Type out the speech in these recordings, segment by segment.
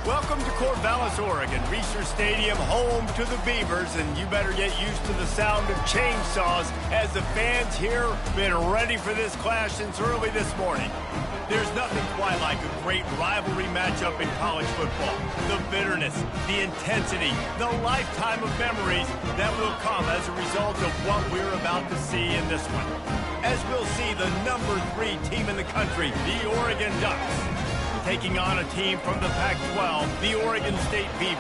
Welcome to Corvallis, Oregon, Research Stadium, home to the Beavers, and you better get used to the sound of chainsaws as the fans here have been ready for this clash since early this morning. There's nothing quite like a great rivalry matchup in college football. The bitterness, the intensity, the lifetime of memories that will come as a result of what we're about to see in this one. As we'll see the number 3 team in the country, the Oregon Ducks, taking on a team from the Pac-12, the Oregon State Beavers.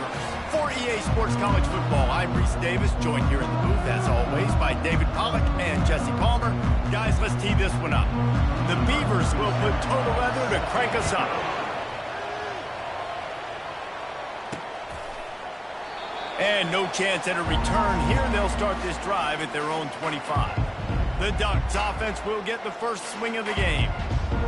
For EA Sports College Football, I'm Reese Davis, joined here in the booth, as always, by David Pollack and Jesse Palmer. Guys, let's tee this one up. The Beavers will put total leather to crank us up. And no chance at a return here. They'll start this drive at their own 25. The Ducks offense will get the first swing of the game.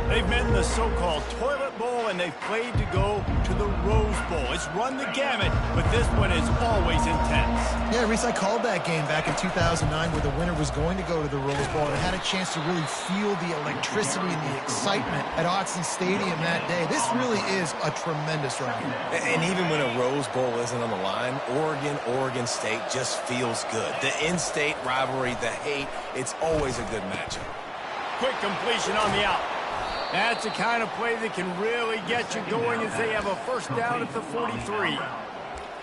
They've met in the so-called Toilet Bowl, and they've played to go to the Rose Bowl. It's run the gamut, but this one is always intense. Yeah, Reese, I called that game back in 2009 where the winner was going to go to the Rose Bowl, and I had a chance to really feel the electricity and the excitement at Autzen Stadium that day. This really is a tremendous rivalry. And even when a Rose Bowl isn't on the line, Oregon State just feels good. The in-state rivalry, the hate, it's always a good matchup. Quick completion on the out. That's the kind of play that can really get you going as they have a first down at the 43.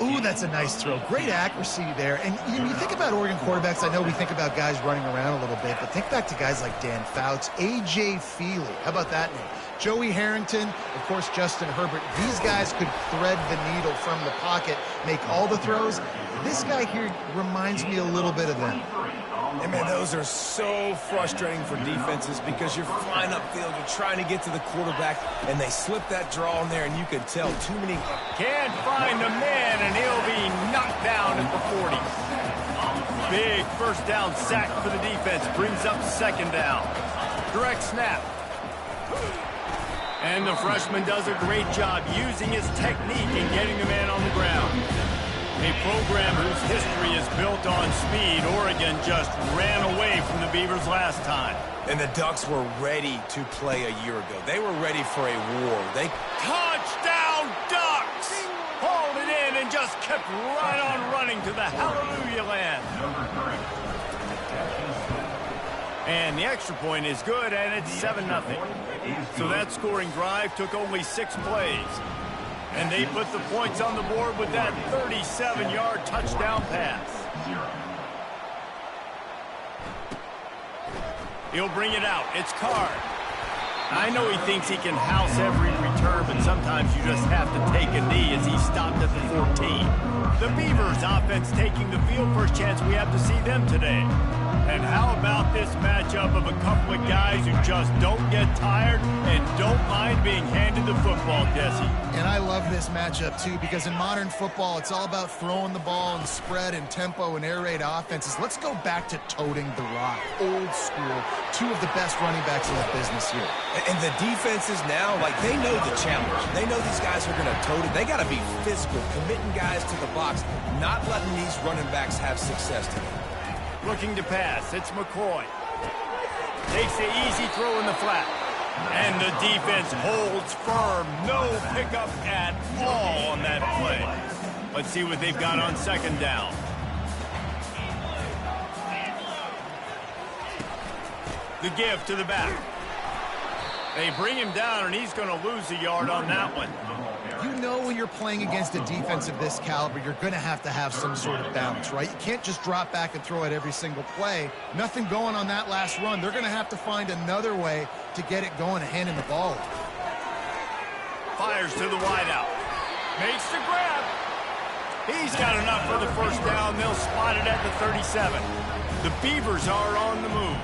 Ooh, that's a nice throw. Great accuracy there. And you think about Oregon quarterbacks, I know we think about guys running around a little bit, but think back to guys like Dan Fouts, A.J. Feely. How about that name? Joey Harrington, of course, Justin Herbert. These guys could thread the needle from the pocket, make all the throws. This guy here reminds me a little bit of them. And man, those are so frustrating for defenses because you're flying upfield, you're trying to get to the quarterback, and they slip that draw in there, and you can tell too many. Can't find the man, and he'll be knocked down at the 40. Big first down sack for the defense, brings up second down. Direct snap. And the freshman does a great job using his technique and getting the man on the ground. A program whose history is built on speed. Oregon just ran away from the Beavers last time. And the Ducks were ready to play a year ago. They were ready for a war. Touchdown, Ducks! Hauled it in and just kept right on running to the hallelujah land. And the extra point is good, and it's 7-0. So that scoring drive took only 6 plays. And they put the points on the board with that 37-yard touchdown pass. He'll bring it out. It's Card. I know he thinks he can house every return, but sometimes you just have to take a knee as he stopped at the 14. The Beavers offense taking the field. First chance we have to see them today. And how about this matchup of a couple of guys who just don't get tired and don't mind being handed the football, Jesse? And I love this matchup, too, because in modern football, it's all about throwing the ball and spread and tempo and air raid offenses. Let's go back to toting the rock. Old school. 2 of the best running backs in the business here. And the defenses now, like, they know the challenge. They know these guys are going to tote it. They got to be physical, committing guys to the box, not letting these running backs have success today. Looking to pass. It's McCoy. Takes the easy throw in the flat. And the defense holds firm. No pickup at all on that play. Let's see what they've got on second down. The give to the back. They bring him down, and he's going to lose a yard on that one. You know when you're playing against a defense of this caliber, you're going to have some sort of balance, right? You can't just drop back and throw it every single play. Nothing going on that last run. They're going to have to find another way to get it going and handing the ball. Fires to the wideout. Makes the grab. He's got enough for the first down. They'll spot it at the 37. The Beavers are on the move.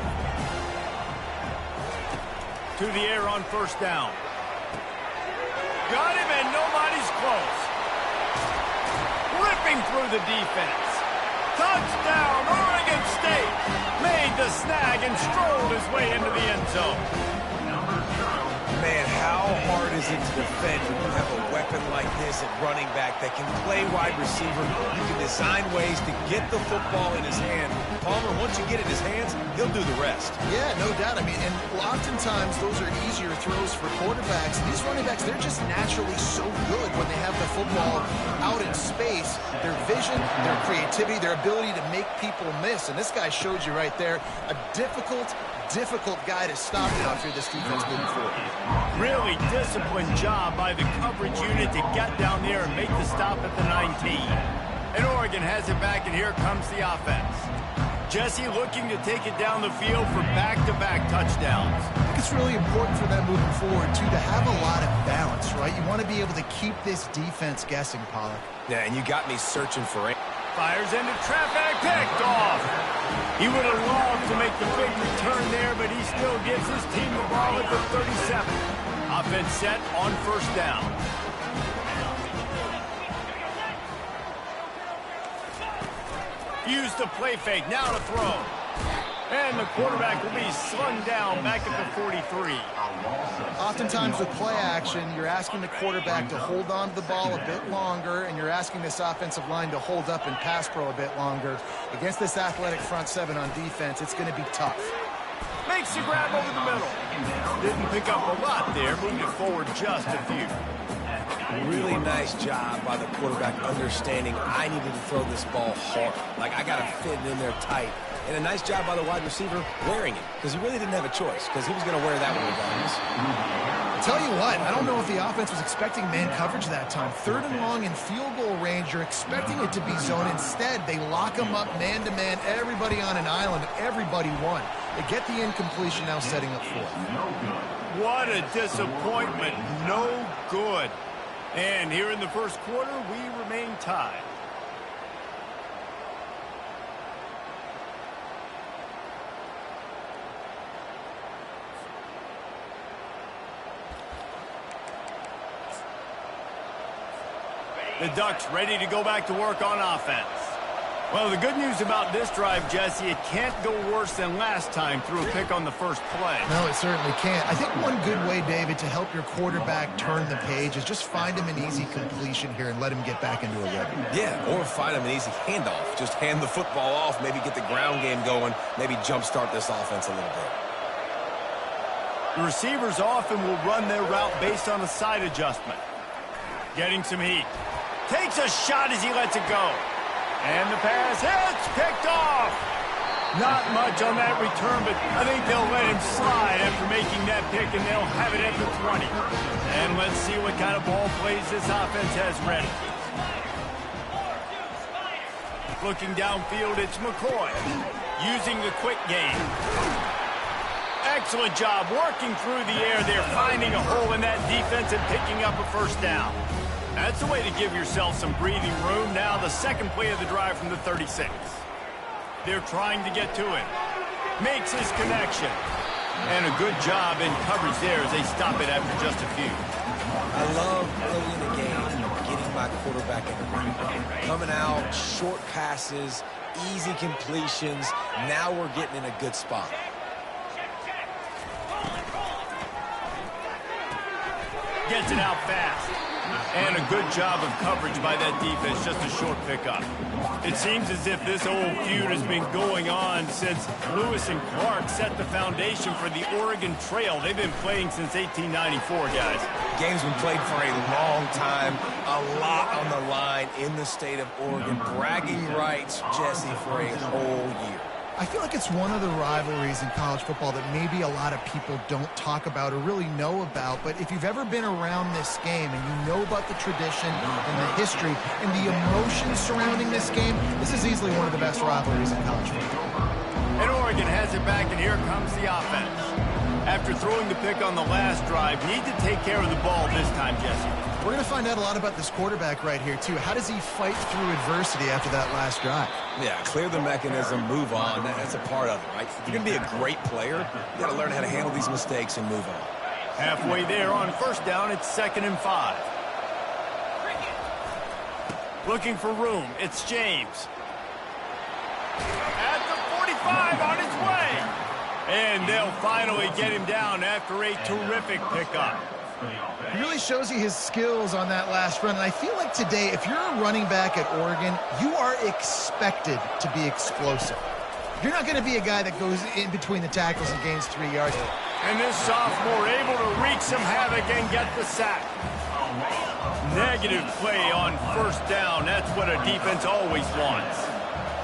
To the air on first down. Got him, and nobody's close. Ripping through the defense. Touchdown, Oregon State. Made the snag and strolled his way into the end zone. Man, how hard is it to defend when you have a weapon like this at running back that can play wide receiver? You can design ways to get the football in his hand. Palmer, once you get it in his hands, he'll do the rest. Yeah, no doubt. I mean, and oftentimes those are easier throws for quarterbacks. These running backs, they're just naturally so good when they have the football out in space. Their vision, their creativity, their ability to make people miss. And this guy showed you right there a difficult guy to stop now if you're this defense moving forward. Really disciplined job by the coverage unit to get down there and make the stop at the 19. And Oregon has it back, and here comes the offense. Jesse looking to take it down the field for back-to-back touchdowns. I think it's really important for them moving forward, too, to have a lot of balance, right? You want to be able to keep this defense guessing, Pollack. Yeah, and you got me searching for it. Fires into traffic, picked off. He would have loved to make the big return there, but he still gives his team the ball at the 37. Offense set on first down. Use the play fake, now to throw. And the quarterback will be slung down back at the 43. Oftentimes with play action, you're asking the quarterback to hold on to the ball a bit longer, and you're asking this offensive line to hold up and pass pro a bit longer. Against this athletic front seven on defense, it's going to be tough. Makes the grab over the middle. Didn't pick up a lot there, moved it forward just a few. Really nice job by the quarterback understanding I needed to throw this ball hard. Like, I got to fit it in there tight. And a nice job by the wide receiver wearing it, because he really didn't have a choice, because he was going to wear that one regardless. I'll tell you what, I don't know if the offense was expecting man coverage that time. 3rd and long in field goal range, you're expecting it to be zone. Instead, they lock them up man-to-man, everybody on an island, everybody won. They get the incompletion now setting up 4th. What a disappointment. No good. And here in the first quarter, we remain tied. The Ducks ready to go back to work on offense. Well, the good news about this drive, Jesse, it can't go worse than last time through a pick on the first play. No, it certainly can't. I think one good way, David, to help your quarterback turn the page is just find him an easy completion here and let him get back into a rhythm. Yeah, or find him an easy handoff. Just hand the football off, maybe get the ground game going, maybe jumpstart this offense a little bit. The receivers often will run their route based on a side adjustment. Getting some heat. Takes a shot as he lets it go. And the pass hits, picked off. Not much on that return, but I think they'll let him slide after making that pick, and they'll have it at the 20. And let's see what kind of ball plays this offense has ready. Looking downfield, it's McCoy. Using the quick game. Excellent job working through the air there, finding a hole in that defense and picking up a first down. That's the way to give yourself some breathing room. Now the second play of the drive from the 36. They're trying to get to it. Makes his connection. And a good job in coverage there as they stop it after just a few. I love early in the game getting my quarterback in the run. Coming out, short passes, easy completions. Now we're getting in a good spot. Gets it out fast. And a good job of coverage by that defense, just a short pickup. It seems as if this old feud has been going on since Lewis and Clark set the foundation for the Oregon Trail. They've been playing since 1894, guys. Game's been played for a long time, a lot on the line in the state of Oregon. Bragging rights, Jesse, for a whole year. I feel like it's one of the rivalries in college football that maybe a lot of people don't talk about or really know about. But if you've ever been around this game and you know about the tradition and the history and the emotions surrounding this game, this is easily one of the best rivalries in college football. And Oregon has it back, and here comes the offense. After throwing the pick on the last drive, need to take care of the ball this time, Jesse. We're going to find out a lot about this quarterback right here, too. How does he fight through adversity after that last drive? Yeah, clear the mechanism, move on. That's a part of it, right? If you're going to be a great player, you got to learn how to handle these mistakes and move on. Halfway there on first down, it's 2nd and 5. Looking for room, it's James. At the 45, on his way. And they'll finally get him down after a terrific pickup. He really shows you his skills on that last run. And I feel like today, if you're a running back at Oregon, you are expected to be explosive. You're not going to be a guy that goes in between the tackles and gains 3 yards. And this sophomore able to wreak some havoc and get the sack. Negative play on first down. That's what a defense always wants.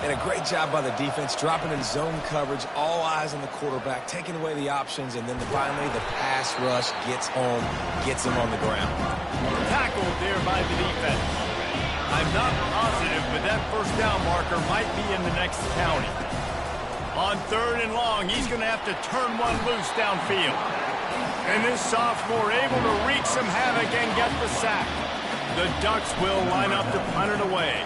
And a great job by the defense, dropping in zone coverage, all eyes on the quarterback, taking away the options, and then finally the pass rush gets home, gets him on the ground. Tackled there by the defense. I'm not positive, but that first down marker might be in the next county. On 3rd and long, he's going to have to turn one loose downfield. And this sophomore able to wreak some havoc and get the sack. The Ducks will line up to punt it away.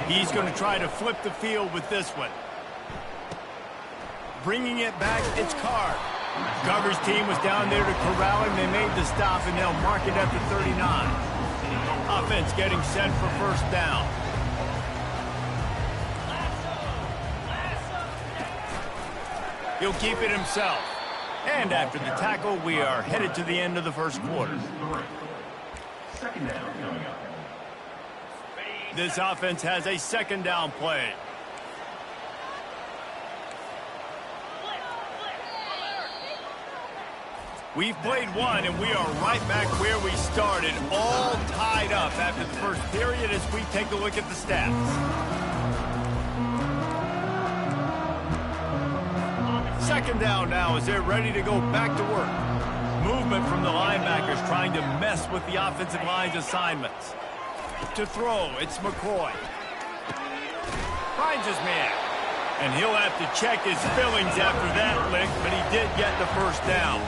He's going to try to flip the field with this one. Bringing it back, it's Card. Coverage team was down there to corral him. They made the stop, and they'll mark it at the 39. Offense getting set for first down. He'll keep it himself. And after the tackle, we are headed to the end of the first quarter. Second down coming up. This offense has a second down play. We've played one, and we are right back where we started, all tied up after the first period as we take a look at the stats. Second down now as they're ready to go back to work. Movement from the linebackers trying to mess with the offensive line's assignments. To throw, it's McCoy. Finds his man. And he'll have to check his fillings after that lick, but he did get the first down.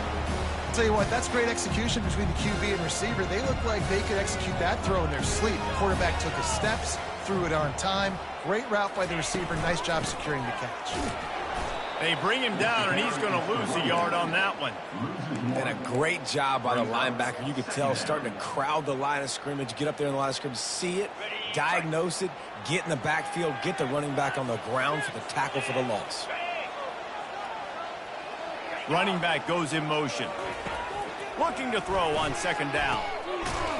I'll tell you what, that's great execution between the QB and receiver. They look like they could execute that throw in their sleep. The quarterback took his steps, threw it on time. Great route by the receiver. Nice job securing the catch. They bring him down, and he's going to lose a yard on that one. And a great job by the linebacker. You could tell starting to crowd the line of scrimmage, get up there in the line of scrimmage, see it, diagnose it, get in the backfield, get the running back on the ground for the tackle for the loss. Running back goes in motion. Looking to throw on second down.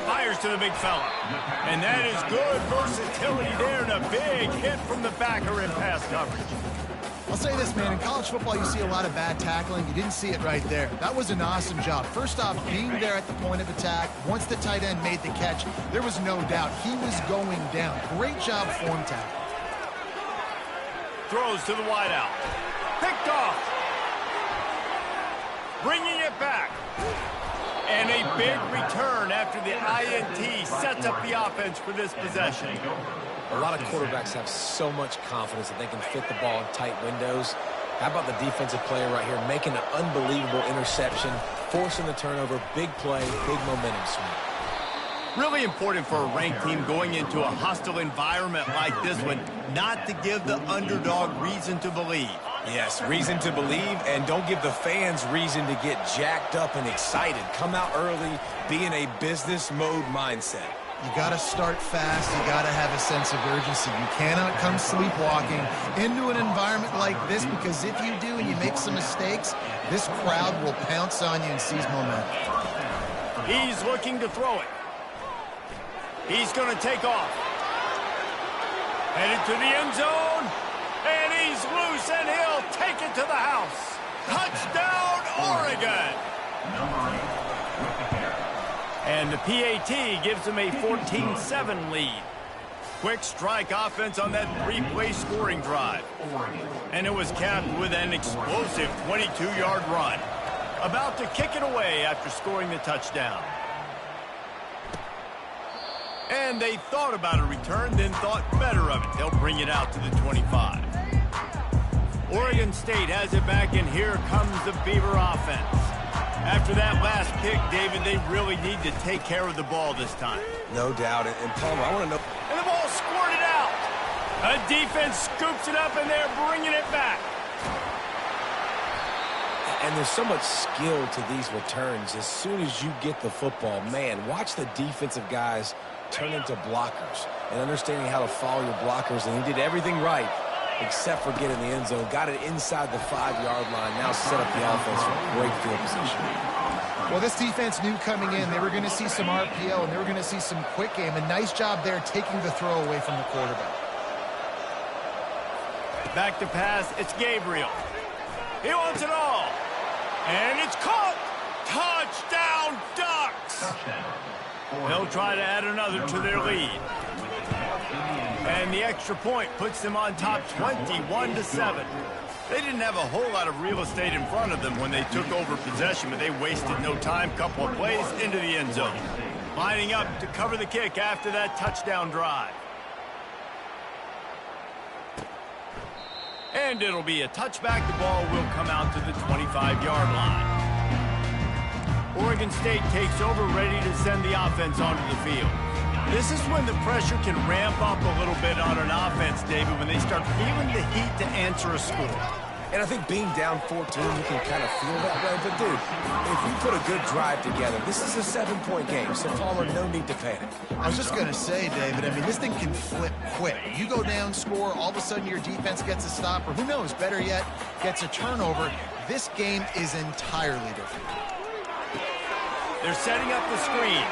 Fires to the big fella. And that is good versatility there, and a big hit from the backer in pass coverage. I'll say this, man. In college football, you see a lot of bad tackling. You didn't see it right there. That was an awesome job. First off, being there at the point of attack. Once the tight end made the catch, there was no doubt he was going down. Great job form tackle. Throws to the wideout. Picked off. Bringing it back. And a big return after the INT sets up the offense for this possession. A lot of quarterbacks have so much confidence that they can fit the ball in tight windows. How about the defensive player right here making an unbelievable interception, forcing the turnover, big play, big momentum swing. Really important for a ranked team going into a hostile environment like this one, not to give the underdog reason to believe. Yes, reason to believe, and don't give the fans reason to get jacked up and excited. Come out early, be in a business mode mindset. You got to start fast. You got to have a sense of urgency. You cannot come sleepwalking into an environment like this, because if you do and you make some mistakes, this crowd will pounce on you and seize momentum. He's looking to throw it. He's going to take off. Headed to the end zone. And he's loose, and he'll take it to the house. Touchdown, Oregon! And the PAT gives him a 14-7 lead. Quick strike offense on that three-play scoring drive. And it was capped with an explosive 22-yard run. About to kick it away after scoring the touchdown. And they thought about a return, then thought better of it. They'll bring it out to the 25. Oregon State has it back, and here comes the Beaver offense. After that last pick, David, they really need to take care of the ball this time. No doubt. And Palmer, I want to know. And the ball squirted out. A defense scoops it up, and they're bringing it back. And there's so much skill to these returns. As soon as you get the football, man, watch the defensive guys turn into blockers and understanding how to follow your blockers. And he did everything right except for getting the end zone. Got it inside the 5-yard line. Now set up the offense for great field position. Well, this defense knew coming in they were going to see some RPO and they were going to see some quick game. A nice job there taking the throw away from the quarterback. Back to pass, it's Gabriel. He wants it all. And it's caught. Touchdown, Ducks. They'll try to add another to their lead. And the extra point puts them on top 21-7. They didn't have a whole lot of real estate in front of them when they took over possession, but they wasted no time. Couple of plays into the end zone. Lining up to cover the kick after that touchdown drive. And it'll be a touchback. The ball will come out to the 25-yard line. Oregon State takes over, ready to send the offense onto the field. This is when the pressure can ramp up a little bit on an offense, David, when they start feeling the heat to answer a score. And I think being down 14, you can kind of feel that way. But, dude, if you put a good drive together, this is a 7-point game, so Palmer, no need to panic. I was just going to say, David, I mean, this thing can flip quick. You go down, score, all of a sudden your defense gets a stop, or who knows, better yet, gets a turnover. This game is entirely different. They're setting up the screen.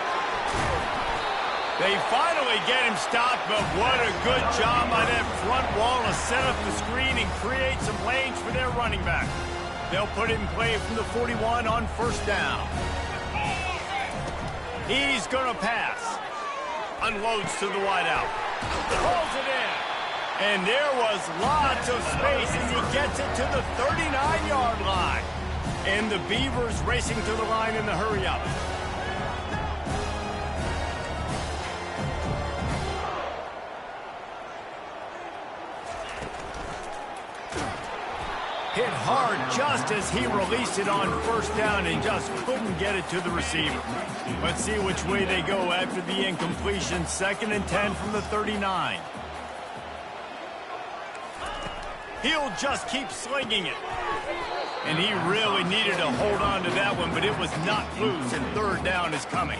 They finally get him stopped, but what a good job by that front wall to set up the screen and create some lanes for their running back. They'll put it in play from the 41 on first down. He's going to pass. Unloads to the wideout. Pulls it in. And there was lots of space as he gets it to the 39-yard line. And the Beavers racing to the line in the hurry-up. Hit hard just as he released it on first down and just couldn't get it to the receiver. Let's see which way they go after the incompletion. 2nd and 10 from the 39. He'll just keep slinging it. And he really needed to hold on to that one, but it was not loose, and 3rd down is coming.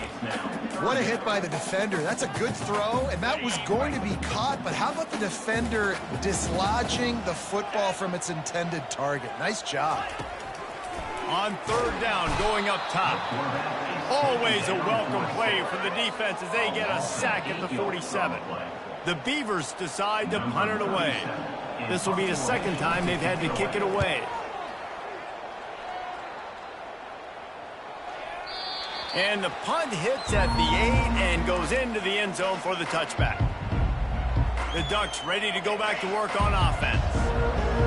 What a hit by the defender. That's a good throw, and that was going to be caught, but how about the defender dislodging the football from its intended target? Nice job. On 3rd down, going up top. Always a welcome play for the defense as they get a sack at the 47. The Beavers decide to punt it away. This will be the 2nd time they've had to kick it away. And the punt hits at the 8 and goes into the end zone for the touchback. The Ducks ready to go back to work on offense.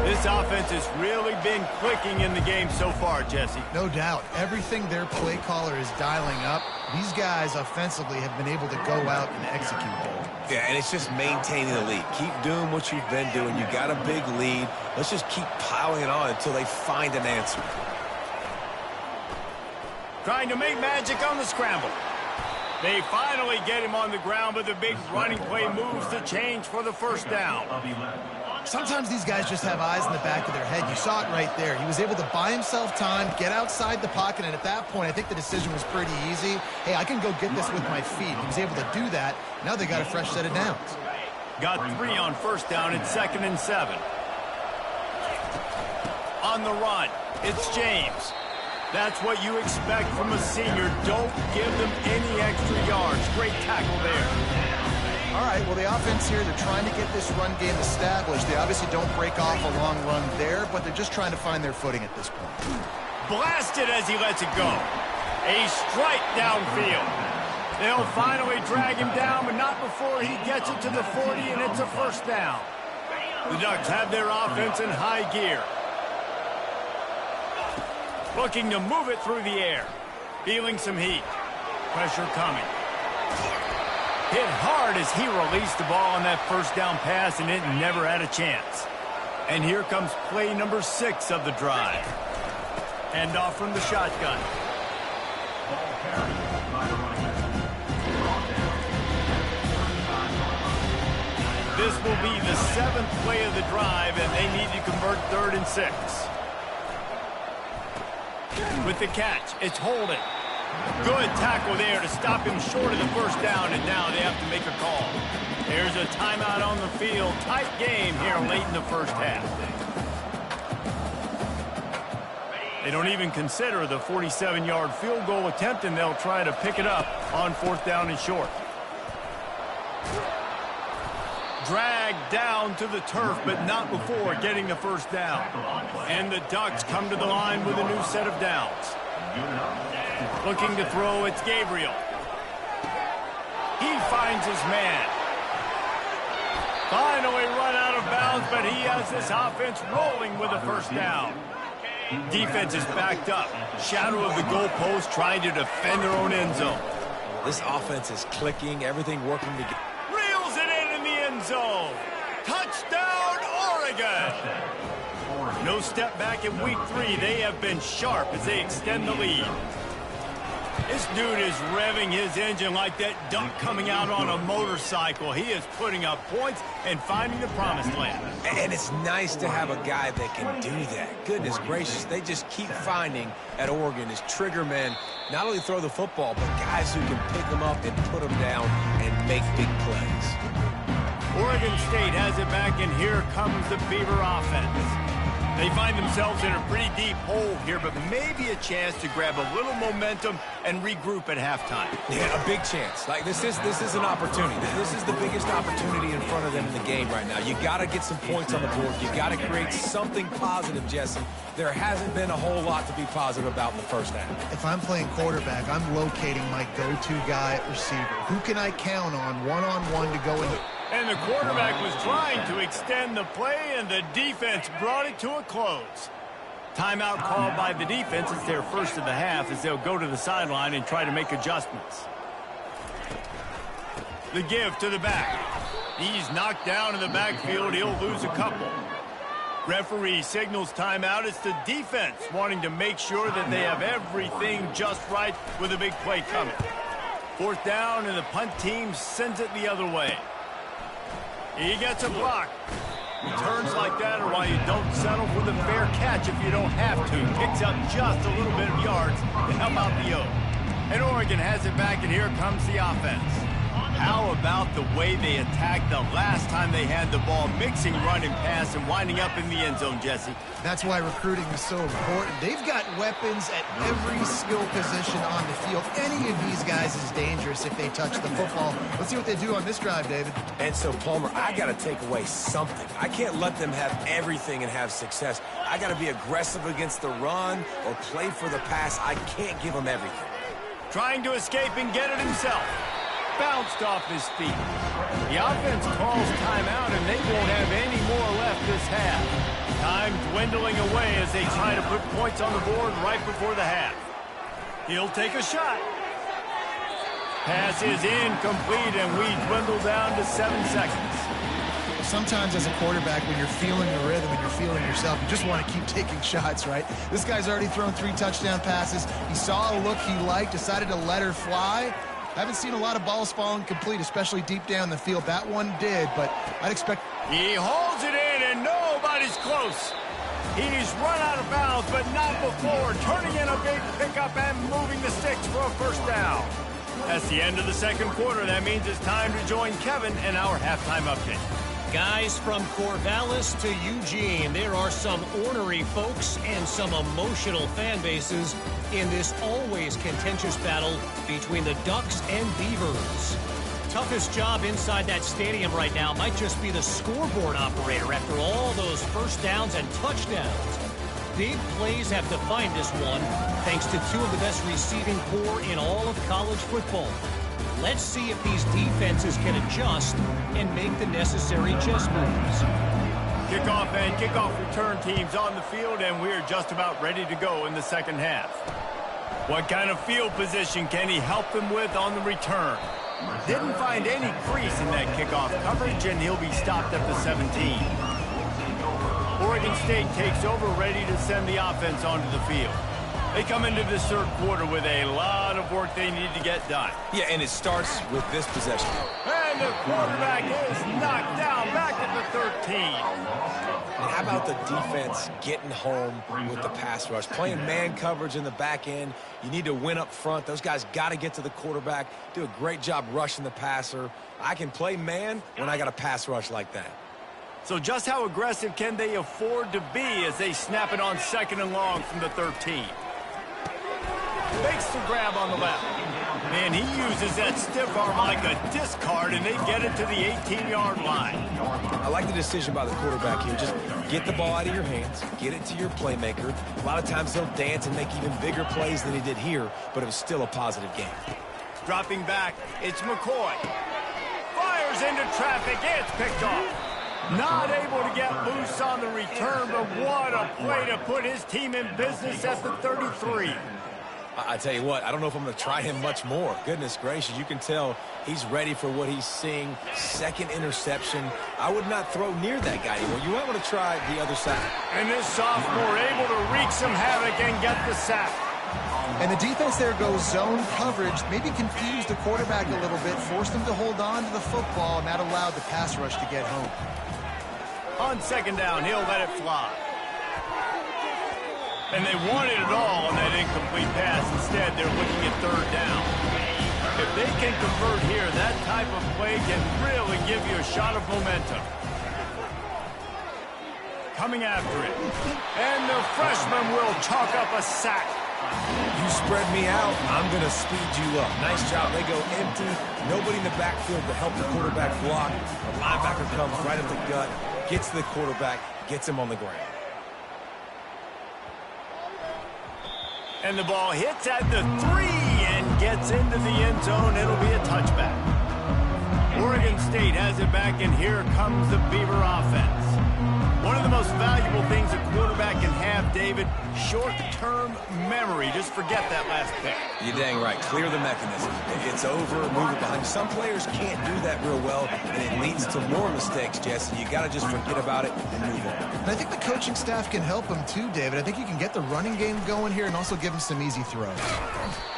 This offense has really been clicking in the game so far, Jesse. No doubt. Everything their play caller is dialing up, these guys offensively have been able to go out and execute that. Yeah, and it's just maintaining the lead. Keep doing what you've been doing. You got a big lead. Let's just keep piling it on until they find an answer. Trying to make magic on the scramble. They finally get him on the ground, but the big running play moves the change for the 1st down. Sometimes these guys just have eyes in the back of their head. You saw it right there. He was able to buy himself time, get outside the pocket, and at that point, I think the decision was pretty easy. Hey, I can go get this with my feet. He was able to do that. Now they got a fresh set of downs. Got 3 on 1st down. It's 2nd and 7. On the run, it's James. That's what you expect from a senior. Don't give them any extra yards. Great tackle there. All right, well, the offense here, they're trying to get this run game established. They obviously don't break off a long run there, but they're just trying to find their footing at this point. Blasted as he lets it go. A strike downfield. They'll finally drag him down, but not before he gets it to the 40, and it's a 1st down. The Ducks have their offense in high gear. Looking to move it through the air. Feeling some heat. Pressure coming. Hit hard as he released the ball on that 1st down pass, and it never had a chance. And here comes play number 6 of the drive. Hand off from the shotgun. This will be the 7th play of the drive, and they need to convert 3rd and 6. With the catch, it's Holden. Good tackle there to stop him short of the 1st down, and now they have to make a call. There's a timeout on the field. Tight game here late in the 1st half. They don't even consider the 47-yard field goal attempt, and they'll try to pick it up on 4th down and short. Dragged down to the turf, but not before getting the first down. And the Ducks come to the line with a new set of downs. Looking to throw, it's Gabriel. He finds his man. Finally run out of bounds, but he has this offense rolling with a first down. Defense is backed up. Shadow of the goalpost, trying to defend their own end zone. This offense is clicking, everything working together. Reels it in the end zone. Touchdown, Oregon. No step back in week 3. They have been sharp as they extend the lead. This dude is revving his engine like that duck coming out on a motorcycle. He is putting up points and finding the promised land. And it's nice to have a guy that can do that. Goodness gracious, they just keep finding at Oregon is trigger men. Not only throw the football, but guys who can pick them up and put them down and make big plays. Oregon State has it back, and here comes the Beaver offense. They find themselves in a pretty deep hole here, but maybe a chance to grab a little momentum and regroup at halftime. Yeah, a big chance. Like this is an opportunity. This is the biggest opportunity in front of them in the game right now. You got to get some points on the board. You got to create something positive, Jesse. There hasn't been a whole lot to be positive about in the first half. If I'm playing quarterback, I'm locating my go-to guy at receiver. Who can I count on one-on-one to go into? And the quarterback was trying to extend the play, and the defense brought it to a close. Timeout called by the defense. It's their first of the half as they'll go to the sideline and try to make adjustments. The give to the back. He's knocked down in the backfield. He'll lose a couple. Referee signals timeout. It's the defense wanting to make sure that they have everything just right with a big play coming. 4th down, and the punt team sends it the other way. He gets a block. Returns like that are why you don't settle for the fair catch if you don't have to. Picks up just a little bit of yards to help out the O. And Oregon has it back, and here comes the offense. How about the way they attacked the last time they had the ball, mixing run and pass and winding up in the end zone, Jesse? That's why recruiting is so important. They've got weapons at every skill position on the field. Any of these guys is dangerous if they touch the football. Let's see what they do on this drive, David. And so, Palmer, I got to take away something. I can't let them have everything and have success. I got to be aggressive against the run or play for the pass. I can't give them everything. Trying to escape and get it himself. Bounced off his feet. The offense calls timeout, and they won't have any more left this half. Time dwindling away as they try to put points on the board right before the half. He'll take a shot. Pass is incomplete, and we dwindle down to 7 seconds. Sometimes as a quarterback, when you're feeling the rhythm and you're feeling yourself, you just want to keep taking shots, right? This guy's already thrown 3 touchdown passes. He saw a look he liked, decided to let her fly. I haven't seen a lot of balls falling complete, especially deep down the field. That one did, but I'd expect... He holds it in, and nobody's close. He's run out of bounds, but not before, turning in a big pickup and moving the sticks for a first down. That's the end of the second quarter. That means it's time to join Kevin in our halftime update. Guys, from Corvallis to Eugene, there are some ornery folks and some emotional fan bases in this always contentious battle between the Ducks and Beavers. Toughest job inside that stadium right now might just be the scoreboard operator after all those first downs and touchdowns. Big plays have defined this one, thanks to 2 of the best receiving corps in all of college football. Let's see if these defenses can adjust and make the necessary chess moves. Kickoff and kickoff return teams on the field, and we're just about ready to go in the second half. What kind of field position can he help them with on the return? Didn't find any crease in that kickoff coverage, and he'll be stopped at the 17. Oregon State takes over, ready to send the offense onto the field. They come into this third quarter with a lot of work they need to get done. Yeah, and it starts with this possession. And the quarterback is knocked down back at the 13. And how about the defense getting home with the pass rush? Playing man coverage in the back end. You need to win up front. Those guys got to get to the quarterback, do a great job rushing the passer. I can play man when I got a pass rush like that. So just how aggressive can they afford to be as they snap it on 2nd and long from the 13? Makes the grab on the left. Man, he uses that stiff arm like a discard, and they get it to the 18-yard line. I like the decision by the quarterback here. Just get the ball out of your hands, get it to your playmaker. A lot of times he'll dance and make even bigger plays than he did here, but it was still a positive game. Dropping back, it's McCoy. Fires into traffic, it's picked off. Not able to get loose on the return, but what a play to put his team in business at the 33. I tell you what, I don't know if I'm going to try him much more. Goodness gracious, you can tell he's ready for what he's seeing. 2nd interception. I would not throw near that guy anymore. You might want to try the other side. And this sophomore able to wreak some havoc and get the sack. And the defense there goes zone coverage, maybe confused the quarterback a little bit, forced him to hold on to the football, and that allowed the pass rush to get home. On 2nd down, he'll let it fly. And they wanted it all on that incomplete pass. Instead, they're looking at 3rd down. If they can convert here, that type of play can really give you a shot of momentum. Coming after it. And the freshman will chalk up a sack. You spread me out, I'm going to speed you up. Nice job. They go empty. Nobody in the backfield to help the quarterback block. The linebacker comes right at the gut, gets to the quarterback, gets him on the ground. And the ball hits at the 3 and gets into the end zone. It'll be a touchback. Oregon State has it back, and here comes the Beaver offense. One of the most valuable things a quarterback can have, David, short-term memory. Just forget that last pick. You're dang right. Clear the mechanism. It's over, move it behind. Some players can't do that real well, and it leads to more mistakes, Jesse. You got to just forget about it and move on. And I think the coaching staff can help him too, David. I think you can get the running game going here and also give him some easy throws.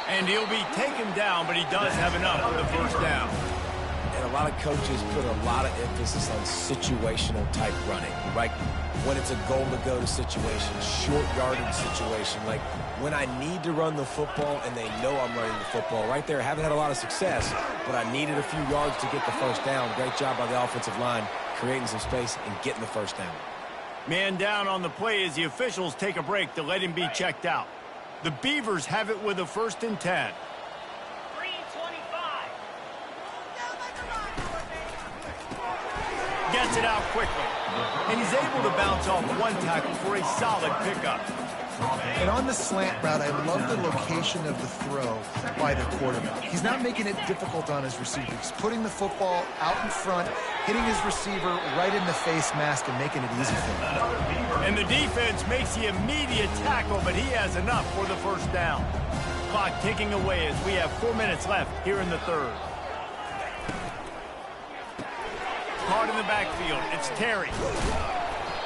And he'll be taken down, but he does have enough for the 1st down. And a lot of coaches put a lot of emphasis on situational type running, right? When it's a goal-to-go situation, short yardage situation, like when I need to run the football and they know I'm running the football. Right there, haven't had a lot of success, but I needed a few yards to get the 1st down. Great job by the offensive line, creating some space and getting the 1st down. Man down on the play as the officials take a break to let him be checked out. The Beavers have it with a 1st and 10. Gets it out quickly. And he's able to bounce off one tackle for a solid pickup. And on the slant route, I love the location of the throw by the quarterback. He's not making it difficult on his receiver. He's putting the football out in front, hitting his receiver right in the face mask and making it easy for him. And the defense makes the immediate tackle, but he has enough for the 1st down. Clock ticking away as we have 4 minutes left here in the 3rd. Caught in the backfield, it's Terry.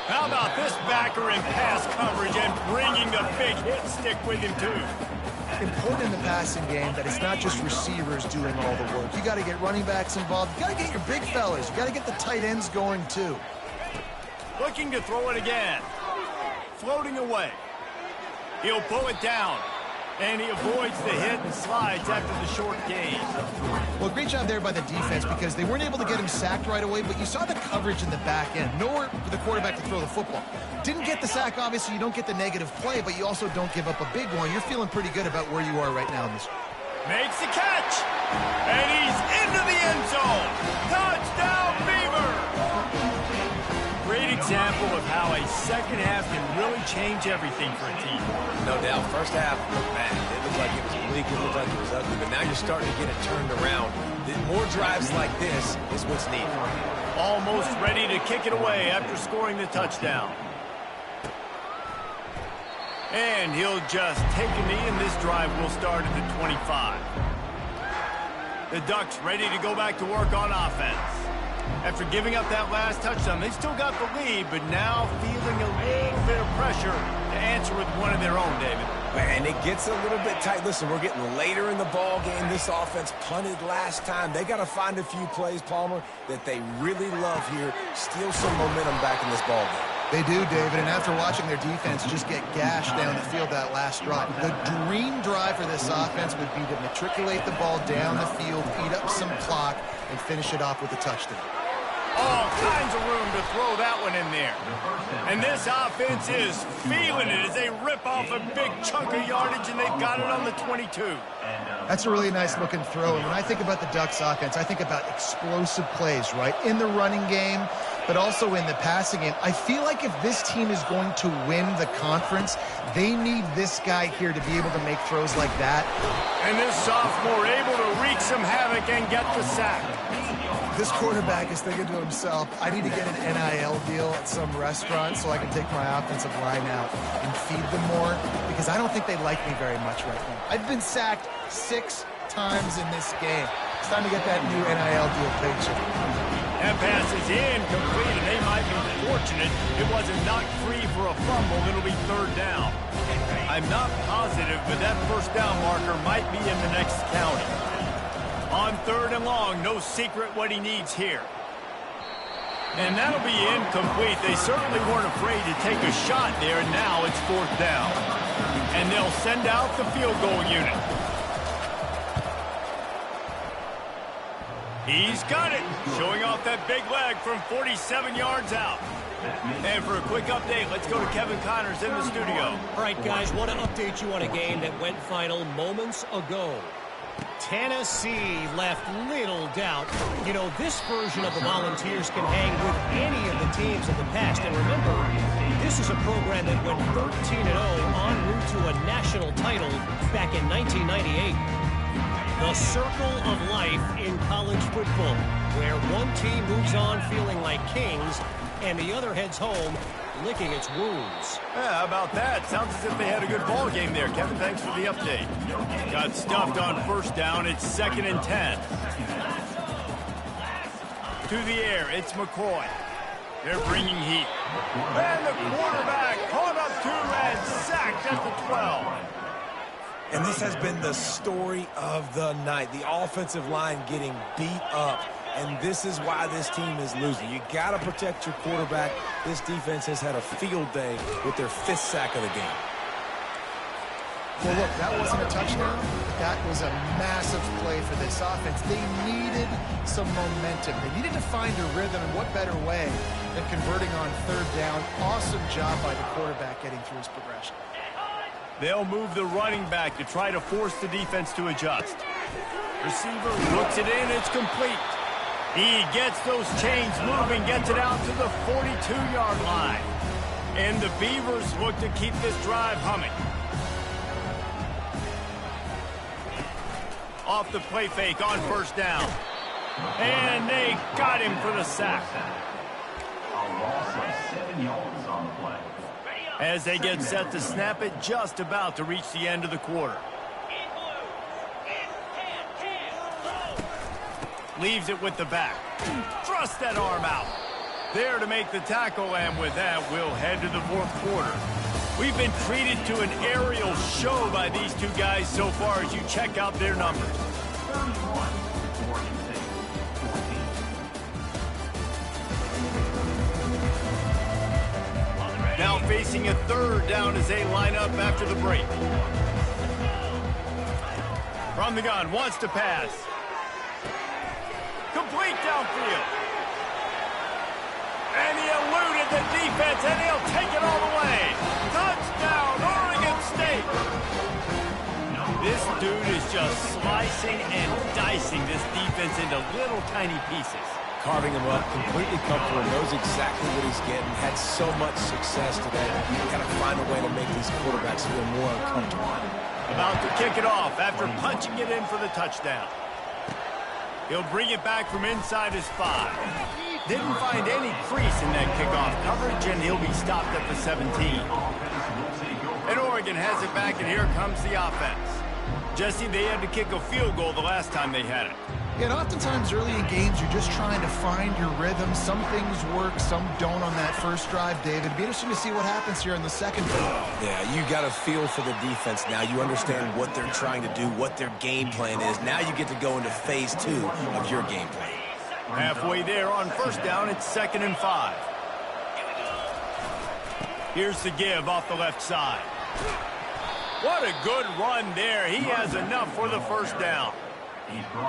How about this backer in pass coverage and bringing the big hit stick with him too? Important in the passing game that it's not just receivers doing all the work. You got to get running backs involved. You got to get your big fellas. You got to get the tight ends going too. Looking to throw it again. Floating away. He'll pull it down. And he avoids the hit and slides after the short gain. Well, great job there by the defense because they weren't able to get him sacked right away, but you saw the coverage in the back end. Nowhere for the quarterback to throw the football. Didn't get the sack, obviously. You don't get the negative play, but you also don't give up a big one. You're feeling pretty good about where you are right now in this. Makes the catch. And he's into the end zone. Touchdown, Beaver. Great example of how a 2nd half can really change everything for a team. No doubt. 1st half, man, it looked like it was bleak. It looked like it was ugly. But now you're starting to get it turned around. More drives like this is what's needed. Almost ready to kick it away after scoring the touchdown. And he'll just take a knee, and this drive will start at the 25. The Ducks ready to go back to work on offense. After giving up that last touchdown, they still got the lead, but now feeling a little bit of pressure to answer with one of their own, David. And it gets a little bit tight. Listen, we're getting later in the ball game. This offense punted last time. They got to find a few plays, Palmer, that they really love here. Steal some momentum back in this ball game. They do, David, and after watching their defense just get gashed down the field that last drive, the dream drive for this offense would be to matriculate the ball down the field, eat up some clock, and finish it off with a touchdown. All kinds of room to throw that one in there. And this offense is feeling it as they rip off a big chunk of yardage, and they've got it on the 22. That's a really nice looking throw. And when I think about the Ducks offense, I think about explosive plays, right? In the running game, but also in the passing game. I feel like if this team is going to win the conference, they need this guy here to be able to make throws like that. And this sophomore able to wreak some havoc and get the sack. This quarterback is thinking to himself, I need to get an NIL deal at some restaurant so I can take my offensive line out and feed them more, because I don't think they like me very much right now. I've been sacked 6 times in this game. It's time to get that new NIL deal paycheck. That pass is incomplete, and they might be fortunate it wasn't knocked free for a fumble. It'll be 3rd down. I'm not positive, but that 1st down marker might be in the next county. On 3rd and long, no secret what he needs here. And that'll be incomplete. They certainly weren't afraid to take a shot there, and now it's 4th down. And they'll send out the field goal unit. He's got it, showing off that big leg from 47 yards out. And for a quick update, let's go to Kevin Connors in the studio. All right, guys, want to update you on a game that went final moments ago. Tennessee left little doubt. You know, this version of the Volunteers can hang with any of the teams of the past. And remember, this is a program that went 13-0 en route to a national title back in 1998. The circle of life in college football, where one team moves on feeling like kings and the other heads home licking its wounds. Yeah, how about that? Sounds as if they had a good ball game there. Kevin, thanks for the update. Got stuffed on 1st down. It's 2nd and 10. To the air, it's McCoy. They're bringing heat. And the quarterback caught up to and sacked at the 12. And this has been the story of the night. The offensive line getting beat up. And this is why this team is losing. You got to protect your quarterback. This defense has had a field day with their 5th sack of the game. Well, look, that wasn't a touchdown. That was a massive play for this offense. They needed some momentum. They needed to find a rhythm, and what better way than converting on 3rd down. Awesome job by the quarterback getting through his progression. They'll move the running back to try to force the defense to adjust. Receiver looks it in. It's complete. He gets those chains moving, gets it out to the 42-yard line. And the Beavers look to keep this drive humming. Off the play fake on 1st down. And they got him for the sack. A loss of 7 yards on the play. As they get set to snap it, just about to reach the end of the quarter. Leaves it with the back. Thrust that arm out. There to make the tackle, and with that, we'll head to the 4th quarter. We've been treated to an aerial show by these two guys so far as you check out their numbers. 31, Oregon State, 14. Now facing a 3rd down as they line up after the break. From the gun, wants to pass. Complete downfield. And he eluded the defense, and he'll take it all the way. Touchdown, Oregon State. This dude is just slicing and dicing this defense into little tiny pieces. Carving him up, completely comfortable, knows exactly what he's getting, had so much success today. You got to find a way to make these quarterbacks feel more uncomfortable. About to kick it off after punching it in for the touchdown. He'll bring it back from inside his 5. Didn't find any crease in that kickoff coverage, and he'll be stopped at the 17. And Oregon has it back, and here comes the offense. Jesse, they had to kick a field goal the last time they had it. Yeah, and oftentimes early in games, you're just trying to find your rhythm. Some things work, some don't on that first drive, David. It'd be interesting to see what happens here in the second drive. Yeah, you got a feel for the defense now. You understand what they're trying to do, what their game plan is. Now you get to go into phase 2 of your game plan. Halfway there on 1st down, it's 2nd and 5. Here's the give off the left side. What a good run there. He has enough for the 1st down.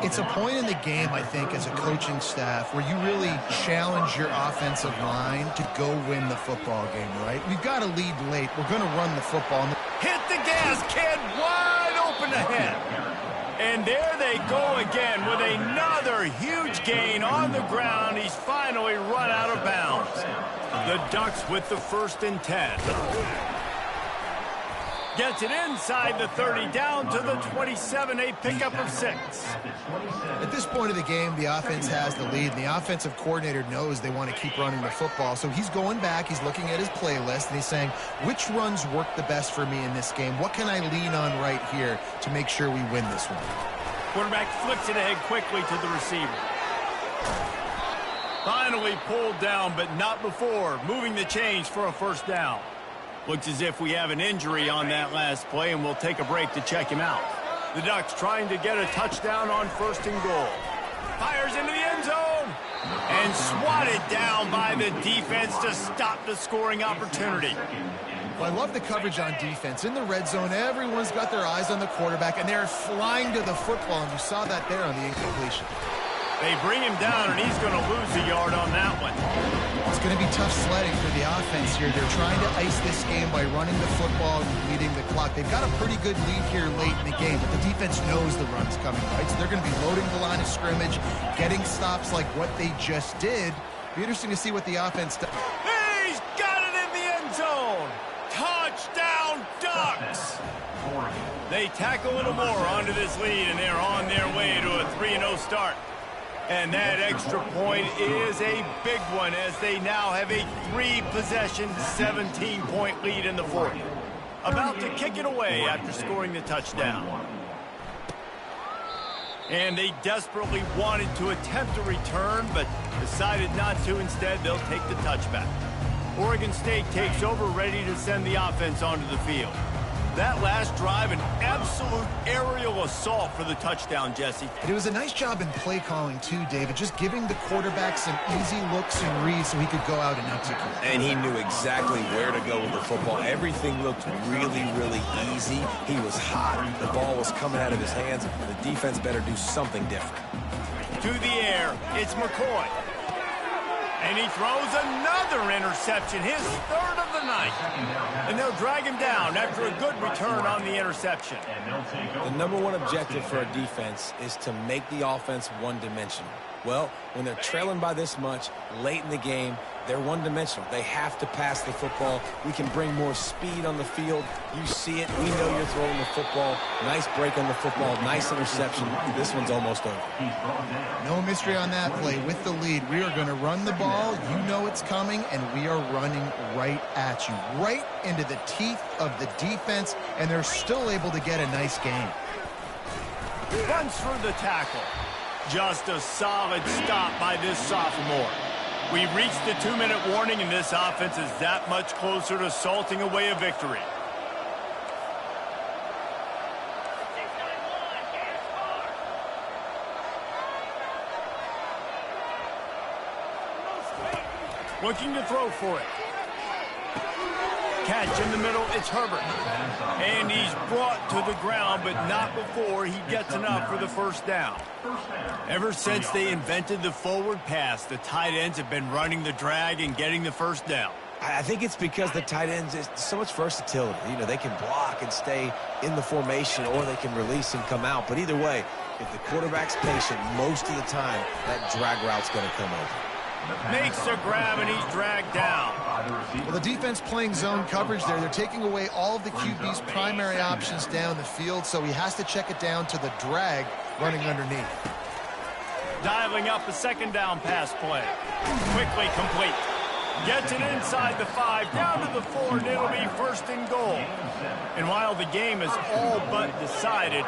It's a point in the game, I think, as a coaching staff where you really challenge your offensive line to go win the football game, right? We've got to lead late. We're going to run the football. Hit the gas, kid, wide open ahead. And there they go again with another huge gain on the ground. He's finally run out of bounds. The Ducks with the 1st and 10. Gets it inside the 30, down to the 27, a pickup of 6. At this point of the game, the offense has the lead, and the offensive coordinator knows they want to keep running the football. So he's going back, he's looking at his playlist, and he's saying, which runs work the best for me in this game? What can I lean on right here to make sure we win this one? Quarterback flicks it ahead quickly to the receiver. Finally pulled down, but not before moving the chains for a 1st down. Looks as if we have an injury on that last play, and we'll take a break to check him out. The Ducks trying to get a touchdown on 1st and goal. Fires into the end zone and swatted down by the defense to stop the scoring opportunity. Well, I love the coverage on defense. In the red zone, everyone's got their eyes on the quarterback, and they're flying to the football, and you saw that there on the incompletion. They bring him down, and he's going to lose a yard on that one. It's going to be tough sledding for the offense here. They're trying to ice this game by running the football and leading the clock. They've got a pretty good lead here late in the game, but the defense knows the run's coming, right? So they're going to be loading the line of scrimmage, getting stops like what they just did. Be interesting to see what the offense does. He's got it in the end zone. Touchdown, Ducks! They tack a little more onto this lead, and they're on their way to a 3-0 start. And that extra point is a big one as they now have a 3-possession, 17-point lead in the 4th. About to kick it away after scoring the touchdown. And they desperately wanted to attempt a return, but decided not to. Instead, they'll take the touchback. Oregon State takes over, ready to send the offense onto the field. That last drive, an absolute aerial assault for the touchdown, Jesse. And it was a nice job in play calling, too, David, just giving the quarterback some easy looks and reads so he could go out and execute. And he knew exactly where to go with the football. Everything looked really, really easy. He was hot. The ball was coming out of his hands. The defense better do something different. To the air, it's McCoy. And he throws another interception, his 3rd of the night. And they'll drag him down after a good return on the interception. The #1 objective for a defense is to make the offense one-dimensional. Well, when they're trailing by this much late in the game, they're one-dimensional. They have to pass the football. We can bring more speed on the field. You see it. We know you're throwing the football. Nice break on the football. Nice interception. This one's almost over. No mystery on that play. With the lead, we are going to run the ball. You know it's coming, and we are running right at you, right into the teeth of the defense, and they're still able to get a nice gain. Runs through the tackle. Just a solid stop by this sophomore. We've reached the 2-minute warning, and this offense is that much closer to salting away a victory. Looking to throw for it. Catch in the middle, it's Herbert. And he's brought to the ground, but not before he gets enough for the 1st down. Ever since they invented the forward pass, the tight ends have been running the drag and getting the 1st down. I think it's because the tight ends is so much versatility. You know, they can block and stay in the formation, or they can release and come out. But either way, if the quarterback's patient, most of the time, that drag route's going to come over. Makes a grab, and he's dragged down. Well, the defense playing zone coverage there. They're taking away all of the QB's primary options down the field, so he has to check it down to the drag running underneath. Dialing up a 2nd down pass play. Quickly complete. Gets it inside the 5, down to the 4, and it'll be 1st and goal. And while the game is all but decided,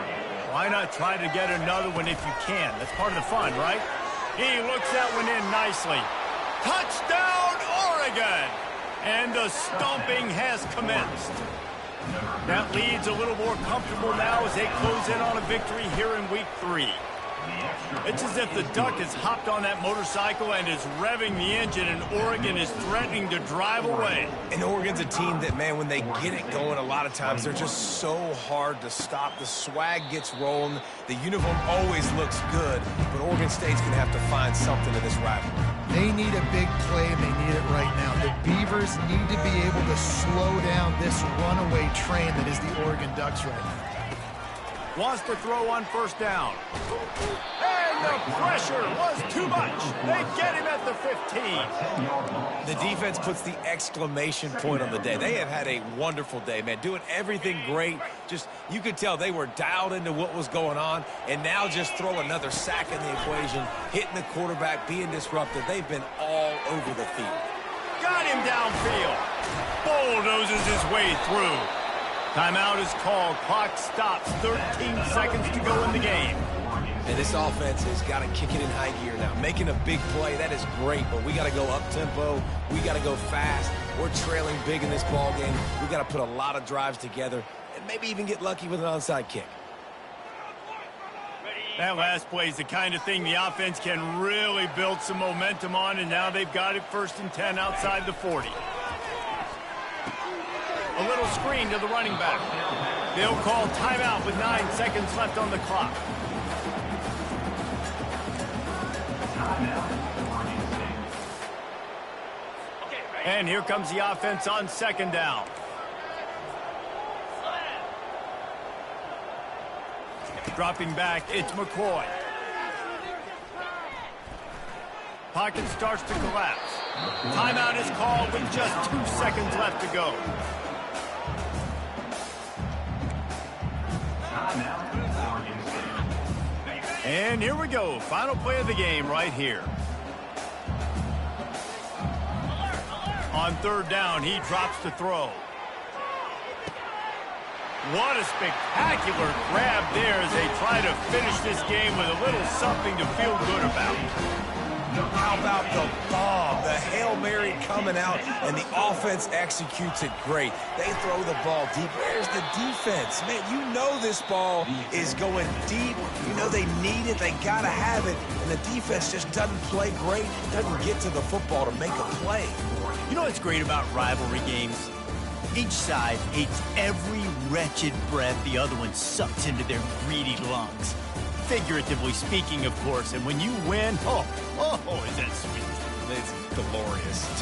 why not try to get another one if you can? That's part of the fun, right? He looks that one in nicely. Touchdown, Oregon! And the stomping has commenced. That lead's a little more comfortable now as they close in on a victory here in week 3. It's as if the Duck has hopped on that motorcycle and is revving the engine, and Oregon is threatening to drive away. And Oregon's a team that, man, when they get it going, a lot of times they're just so hard to stop. The swag gets rolling. The uniform always looks good, but Oregon State's going to have to find something in this rivalry. They need a big play, and they need it right now. The Beavers need to be able to slow down this runaway train that is the Oregon Ducks right now. Wants to throw on first down. And the pressure was too much. They get him at the 15. The defense puts the exclamation point on the day. They have had a wonderful day, man, doing everything great. Just, you could tell they were dialed into what was going on, and now just throw another sack in the equation, hitting the quarterback, being disruptive. They've been all over the field. Got him downfield. Bulldozes his way through. Timeout is called. Clock stops. 13 seconds to go in the game. And this offense has got to kick it in high gear now. Making a big play, that is great, but we got to go up-tempo. We got to go fast. We're trailing big in this ball game. We got to put a lot of drives together and maybe even get lucky with an onside kick. That last play is the kind of thing the offense can really build some momentum on, and now they've got it 1st and 10 outside the 40. A little screen to the running back. They'll call timeout with 9 seconds left on the clock. And here comes the offense on 2nd down. Dropping back, it's McCoy. Pocket starts to collapse. Timeout is called with just 2 seconds left to go. And here we go. Final play of the game right here. On 3rd down, he drops to throw. What a spectacular grab there as they try to finish this game with a little something to feel good about. How about the bomb? The Hail Mary coming out, and the offense executes it great. They throw the ball deep. Where's the defense? Man, you know this ball is going deep. You know they need it. They got to have it. And the defense just doesn't play great, doesn't get to the football to make a play. You know what's great about rivalry games? Each side hates every wretched breath the other one sucks into their greedy lungs. Figuratively speaking, of course, and when you win, oh, is that sweet. It's glorious.